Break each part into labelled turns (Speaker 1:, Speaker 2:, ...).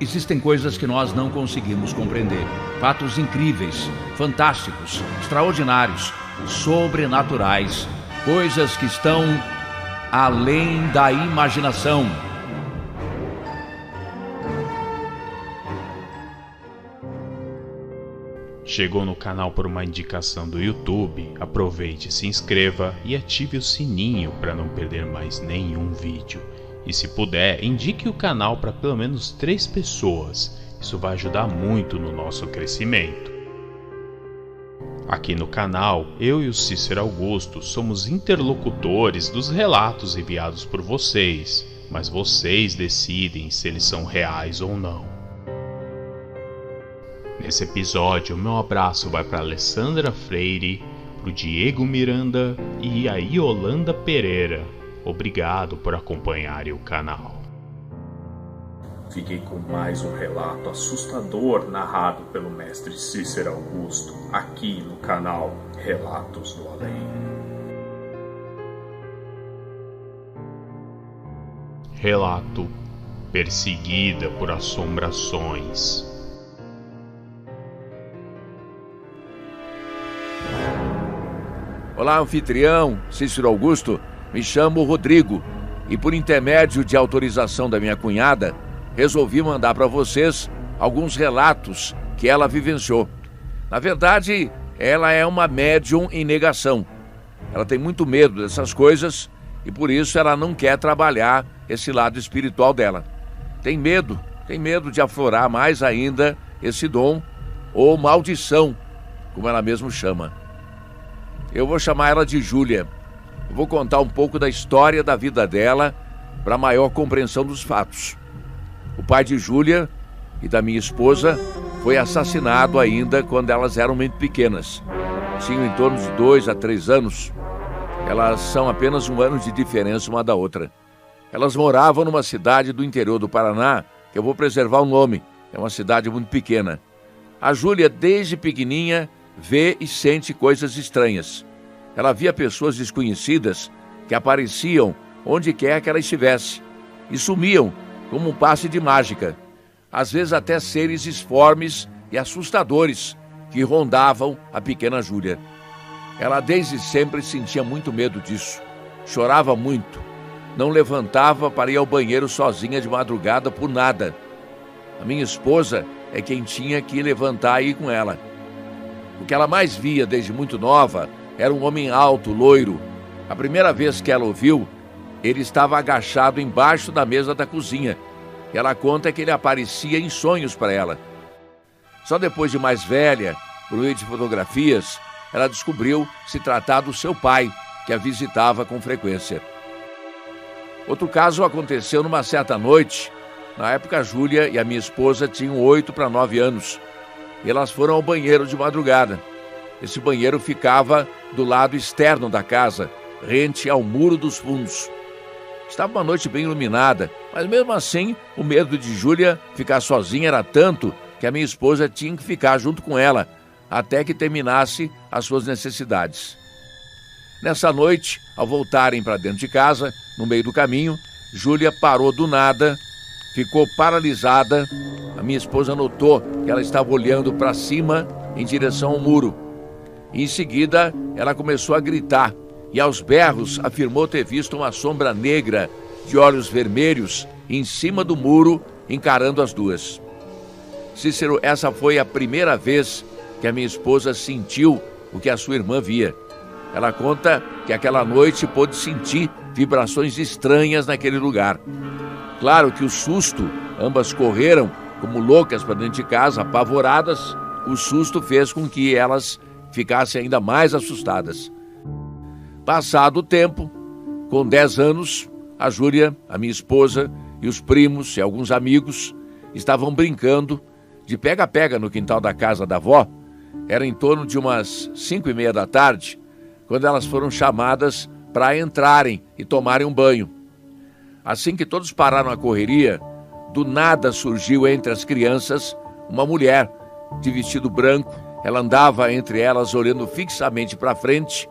Speaker 1: Existem coisas que nós não conseguimos compreender. Fatos incríveis, fantásticos, extraordinários, sobrenaturais. Coisas que estão além da imaginação.
Speaker 2: Chegou no canal por uma indicação do YouTube? Aproveite, se inscreva e ative o sininho para não perder mais nenhum vídeo. E se puder, indique o canal para pelo menos 3 pessoas. Isso vai ajudar muito no nosso crescimento. Aqui no canal, eu e o Cícero Augusto somos interlocutores dos relatos enviados por vocês, mas vocês decidem se eles são reais ou não. Nesse episódio, meu abraço vai para Alessandra Freire, para o Diego Miranda e a Yolanda Pereira. Obrigado por acompanharem o canal.
Speaker 3: Fiquei com mais um relato assustador narrado pelo mestre Cícero Augusto, aqui no canal Relatos do Além.
Speaker 2: Relato: Perseguida por assombrações.
Speaker 4: Olá, anfitrião, Cícero Augusto. Me chamo Rodrigo e, por intermédio de autorização da minha cunhada, resolvi mandar para vocês alguns relatos que ela vivenciou. Na verdade, ela é uma médium em negação. Ela tem muito medo dessas coisas e por isso ela não quer trabalhar esse lado espiritual dela. Tem medo de aflorar mais ainda esse dom ou maldição, como ela mesma chama. Eu vou chamar ela de Júlia. Eu vou contar um pouco da história da vida dela para maior compreensão dos fatos. O pai de Júlia e da minha esposa foi assassinado ainda quando elas eram muito pequenas. Tinham em torno de 2 a 3 anos. Elas são apenas 1 ano de diferença uma da outra. Elas moravam numa cidade do interior do Paraná, que eu vou preservar o nome. É uma cidade muito pequena. A Júlia, desde pequenininha, vê e sente coisas estranhas. Ela via pessoas desconhecidas que apareciam onde quer que ela estivesse e sumiam como um passe de mágica. Às vezes até seres esformes e assustadores que rondavam a pequena Júlia. Ela desde sempre sentia muito medo disso. Chorava muito. Não levantava para ir ao banheiro sozinha de madrugada por nada. A minha esposa é quem tinha que levantar e ir com ela. O que ela mais via desde muito nova era um homem alto, loiro. A primeira vez que ela o viu, ele estava agachado embaixo da mesa da cozinha. Ela conta que ele aparecia em sonhos para ela. Só depois de mais velha, por meio de fotografias, ela descobriu se tratar do seu pai, que a visitava com frequência. Outro caso aconteceu numa certa noite. Na época, a Júlia e a minha esposa tinham 8 para 9 anos. E elas foram ao banheiro de madrugada. Esse banheiro ficava do lado externo da casa, rente ao muro dos fundos. Estava uma noite bem iluminada, mas mesmo assim, o medo de Júlia ficar sozinha era tanto que a minha esposa tinha que ficar junto com ela, até que terminasse as suas necessidades. Nessa noite, ao voltarem para dentro de casa, no meio do caminho, Júlia parou do nada, ficou paralisada. A minha esposa notou que ela estava olhando para cima em direção ao muro. Em seguida, ela começou a gritar e aos berros afirmou ter visto uma sombra negra de olhos vermelhos em cima do muro, encarando as duas. Cícero, essa foi a primeira vez que a minha esposa sentiu o que a sua irmã via. Ela conta que aquela noite pôde sentir vibrações estranhas naquele lugar. Claro que o susto, ambas correram como loucas para dentro de casa, apavoradas. O susto fez com que elas ficassem ainda mais assustadas. Passado o tempo, com 10 anos, a Júlia, a minha esposa, e os primos e alguns amigos estavam brincando de pega-pega no quintal da casa da avó. Era em torno de umas 5:30 da tarde, quando elas foram chamadas para entrarem e tomarem um banho. Assim que todos pararam a correria, do nada surgiu entre as crianças uma mulher de vestido branco. Ela andava entre elas olhando fixamente para frente,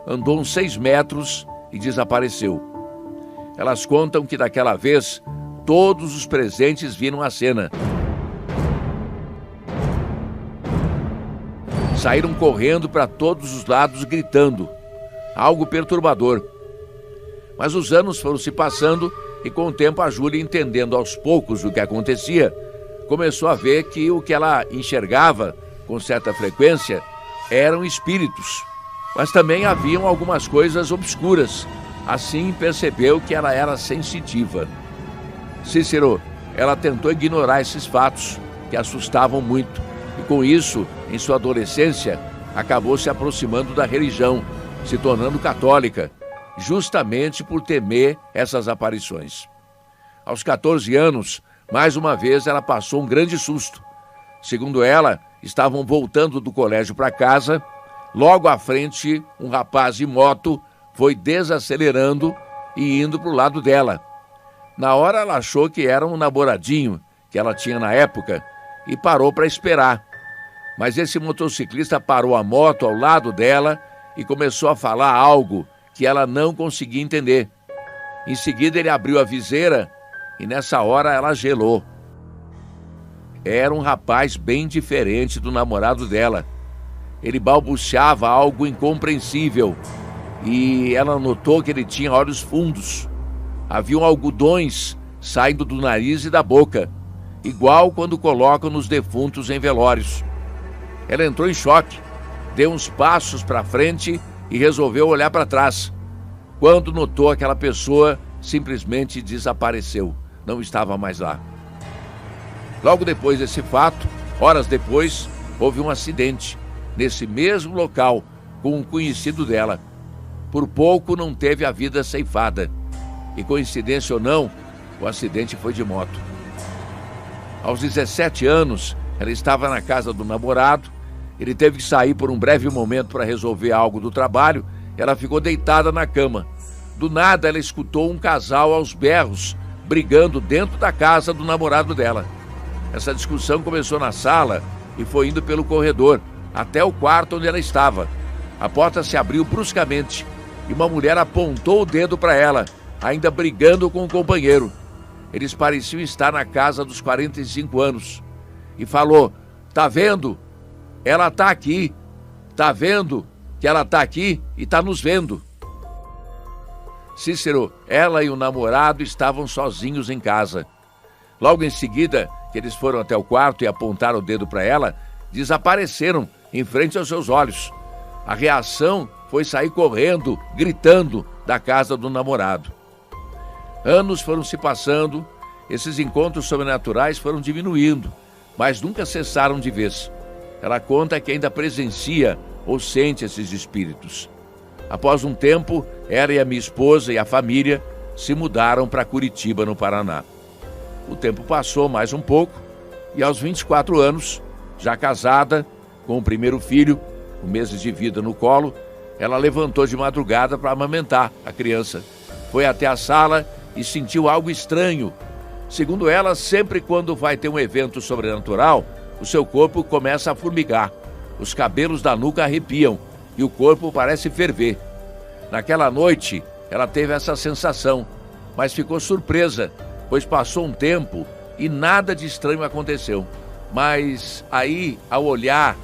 Speaker 4: andou uns 6 metros e desapareceu. Elas contam que daquela vez todos os presentes viram a cena. saíram correndo para todos os lados gritando. Algo perturbador. Mas os anos foram se passando e com o tempo a Júlia, entendendo aos poucos o que acontecia, começou a ver que o que ela enxergava com certa frequência eram espíritos. Mas também haviam algumas coisas obscuras. Assim percebeu que ela era sensitiva. Cícero, ela tentou ignorar esses fatos que assustavam muito. E com isso, em sua adolescência, acabou se aproximando da religião, se tornando católica, justamente por temer essas aparições. Aos 14 anos, mais uma vez ela passou um grande susto. Segundo ela, estavam voltando do colégio para casa. Logo à frente, um rapaz de moto foi desacelerando e indo para o lado dela. Na hora ela achou que era um namoradinho que ela tinha na época e parou para esperar. Mas esse motociclista parou a moto ao lado dela e começou a falar algo que ela não conseguia entender. Em seguida ele abriu a viseira e nessa hora ela gelou. Era um rapaz bem diferente do namorado dela. Ele balbuciava algo incompreensível e ela notou que ele tinha olhos fundos. Haviam algodões saindo do nariz e da boca, igual quando colocam nos defuntos em velórios. Ela entrou em choque, deu uns passos para frente e resolveu olhar para trás. Quando notou aquela pessoa, simplesmente desapareceu, não estava mais lá. Logo depois desse fato, horas depois, houve um acidente nesse mesmo local com um conhecido dela. Por pouco não teve a vida ceifada. E coincidência ou não, o acidente foi de moto. Aos 17 anos, ela estava na casa do namorado. Ele teve que sair por um breve momento para resolver algo do trabalho. Ela ficou deitada na cama. Do nada, ela escutou um casal aos berros, brigando dentro da casa do namorado dela. Essa discussão começou na sala e foi indo pelo corredor, até o quarto onde ela estava. A porta se abriu bruscamente e uma mulher apontou o dedo para ela, ainda brigando com o companheiro. Eles pareciam estar na casa dos 45 anos. E falou: "Tá vendo? Ela tá aqui. Tá vendo que ela tá aqui e tá nos vendo." Cícero, ela e o namorado estavam sozinhos em casa. Logo em seguida, que eles foram até o quarto e apontaram o dedo para ela, desapareceram em frente aos seus olhos. A reação foi sair correndo, gritando, da casa do namorado. Anos foram se passando, esses encontros sobrenaturais foram diminuindo, mas nunca cessaram de vez. Ela conta que ainda presencia ou sente esses espíritos. Após um tempo, ela e a minha esposa e a família se mudaram para Curitiba, no Paraná. O tempo passou mais um pouco e aos 24 anos, já casada, com o primeiro filho, com meses de vida no colo, ela levantou de madrugada para amamentar a criança. Foi até a sala e sentiu algo estranho. Segundo ela, sempre quando vai ter um evento sobrenatural, o seu corpo começa a formigar. Os cabelos da nuca arrepiam e o corpo parece ferver. Naquela noite, ela teve essa sensação, mas ficou surpresa, pois passou um tempo e nada de estranho aconteceu. Mas aí, ao olhar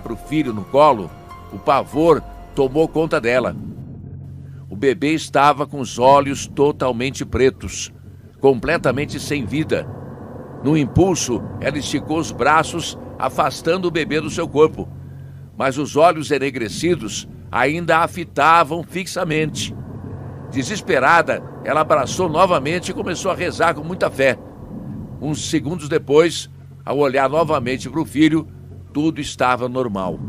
Speaker 4: para o filho no colo, o pavor tomou conta dela. O bebê estava com os olhos totalmente pretos, completamente sem vida. No impulso, ela esticou os braços, afastando o bebê do seu corpo. Mas os olhos enegrecidos ainda a fitavam fixamente. Desesperada, ela abraçou novamente e começou a rezar com muita fé. Uns segundos depois, ao olhar novamente para o filho, tudo estava normal.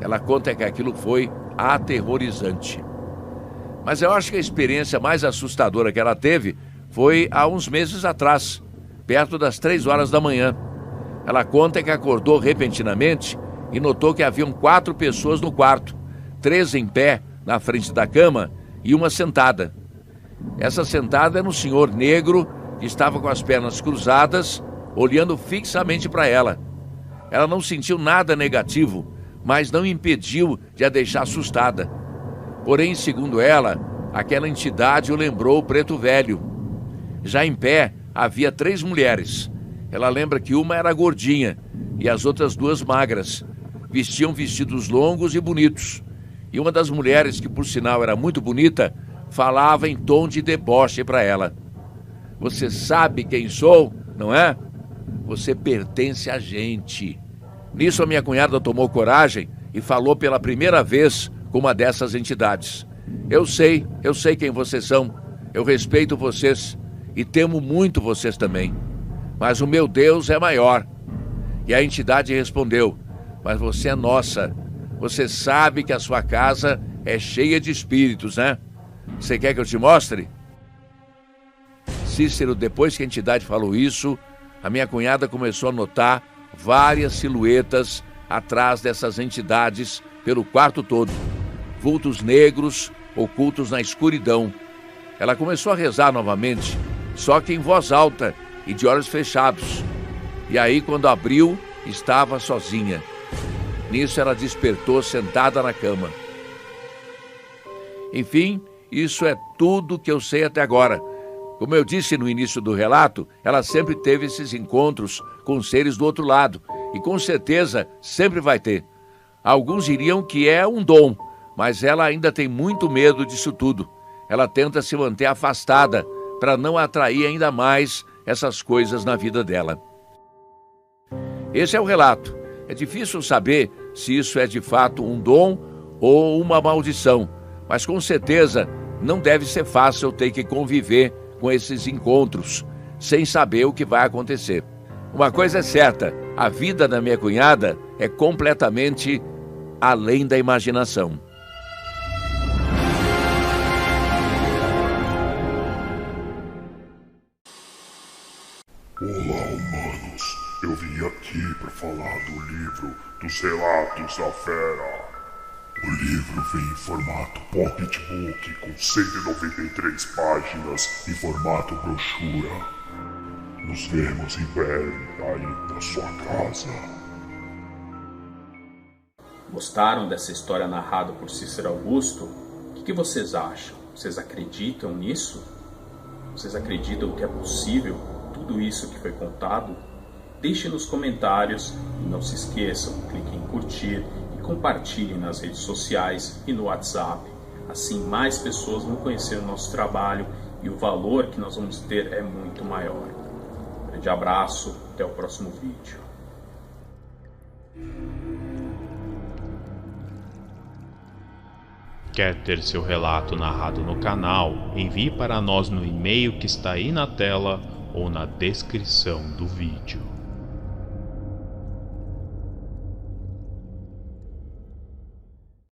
Speaker 4: Ela conta que aquilo foi aterrorizante. Mas eu acho que a experiência mais assustadora que ela teve foi há uns meses atrás, perto das 3 horas da manhã. Ela conta que acordou repentinamente e notou que haviam 4 pessoas no quarto, 3 em pé na frente da cama e uma sentada. Essa sentada era um senhor negro que estava com as pernas cruzadas, olhando fixamente para ela. Ela não sentiu nada negativo, mas não impediu de a deixar assustada. Porém, segundo ela, aquela entidade o lembrou o preto velho. Já em pé, havia 3 mulheres. Ela lembra que uma era gordinha e as outras 2 magras. vestiam vestidos longos e bonitos. E uma das mulheres, que por sinal era muito bonita, falava em tom de deboche para ela: "Você sabe quem sou, não é? Você pertence a gente." Nisso a minha cunhada tomou coragem e falou pela primeira vez com uma dessas entidades: eu sei quem vocês são, eu respeito vocês e temo muito vocês também, mas o meu Deus é maior." E a entidade respondeu: "Mas você é nossa, você sabe que a sua casa é cheia de espíritos, né? Você quer que eu te mostre?" Cícero, depois que a entidade falou isso, a minha cunhada começou a notar várias silhuetas atrás dessas entidades pelo quarto todo, vultos negros ocultos na escuridão. Ela começou a rezar novamente, só que em voz alta e de olhos fechados. E aí, quando abriu, estava sozinha. Nisso ela despertou sentada na cama. Enfim, isso é tudo que eu sei até agora. Como eu disse no início do relato, ela sempre teve esses encontros com seres do outro lado, e com certeza sempre vai ter. Alguns diriam que é um dom, mas ela ainda tem muito medo disso tudo. Ela tenta se manter afastada para não atrair ainda mais essas coisas na vida dela. Esse é o relato. É difícil saber se isso é de fato um dom ou uma maldição, mas com certeza não deve ser fácil ter que conviver com esses encontros sem saber o que vai acontecer. Uma coisa é certa: a vida da minha cunhada é completamente além da imaginação.
Speaker 5: Olá, humanos. Eu vim aqui para falar do livro dos Relatos da Fera. O livro vem em formato pocketbook com 193 páginas em formato brochura. Nos vemos em breve aí na sua casa.
Speaker 3: Gostaram dessa história narrada por Cícero Augusto? O que vocês acham? Vocês acreditam nisso? Vocês acreditam que é possível tudo isso que foi contado? Deixe nos comentários e não se esqueçam, clique em curtir e compartilhem nas redes sociais e no WhatsApp. Assim mais pessoas vão conhecer o nosso trabalho e o valor que nós vamos ter é muito maior. Um grande abraço, até o próximo vídeo.
Speaker 2: Quer ter seu relato narrado no canal? Envie para nós no e-mail que está aí na tela ou na descrição do vídeo.